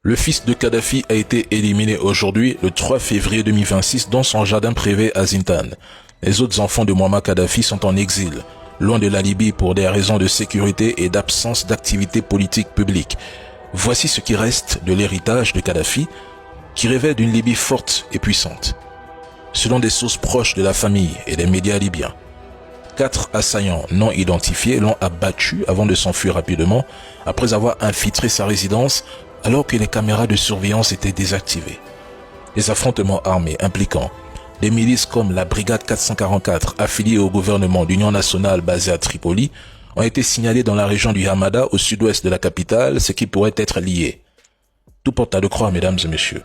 Le fils de Kadhafi a été éliminé aujourd'hui, le 3 février 2026, dans son jardin privé à Zintan. Les autres enfants de Muammar Kadhafi sont en exil, loin de la Libye pour des raisons de sécurité et d'absence d'activité politique publique. Voici ce qui reste de l'héritage de Kadhafi, qui rêvait d'une Libye forte et puissante. Selon des sources proches de la famille et des médias libyens, 4 assaillants non identifiés l'ont abattu avant de s'enfuir rapidement, après avoir infiltré sa résidence alors que les caméras de surveillance étaient désactivées. Les affrontements armés impliquant des milices comme la Brigade 444 affiliée au gouvernement d'Union nationale basée à Tripoli ont été signalés dans la région du Hamada au sud-ouest de la capitale, ce qui pourrait être lié. Tout porte à le croire, mesdames et messieurs.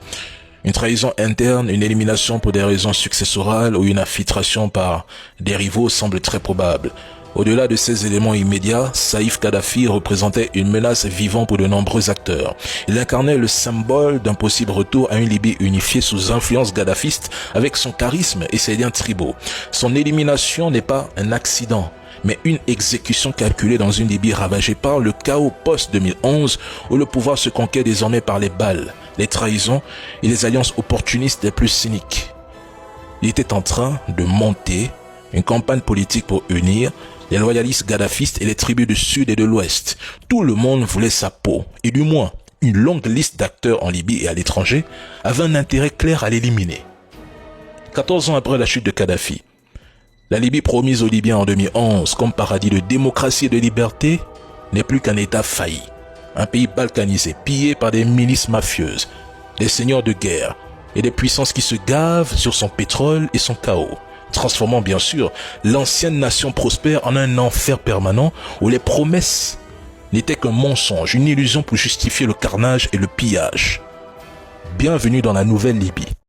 Une trahison interne, une élimination pour des raisons successorales ou une infiltration par des rivaux semble très probable. Au-delà de ces éléments immédiats, Saïf Kadhafi représentait une menace vivante pour de nombreux acteurs. Il incarnait le symbole d'un possible retour à une Libye unifiée sous influence kadhafiste avec son charisme et ses liens tribaux. Son élimination n'est pas un accident, mais une exécution calculée dans une Libye ravagée par le chaos post-2011 où le pouvoir se conquiert désormais par les balles, les trahisons et les alliances opportunistes les plus cyniques. Il était en train de monter une campagne politique pour unir les loyalistes kadhafistes et les tribus du sud et de l'ouest. Tout le monde voulait sa peau, et du moins, une longue liste d'acteurs en Libye et à l'étranger avait un intérêt clair à l'éliminer. 14 ans après la chute de Kadhafi, la Libye promise aux Libyens en 2011 comme paradis de démocratie et de liberté n'est plus qu'un État failli. Un pays balkanisé, pillé par des milices mafieuses, des seigneurs de guerre et des puissances qui se gavent sur son pétrole et son chaos, transformant bien sûr l'ancienne nation prospère en un enfer permanent où les promesses n'étaient qu'un mensonge, une illusion pour justifier le carnage et le pillage. Bienvenue dans la nouvelle Libye.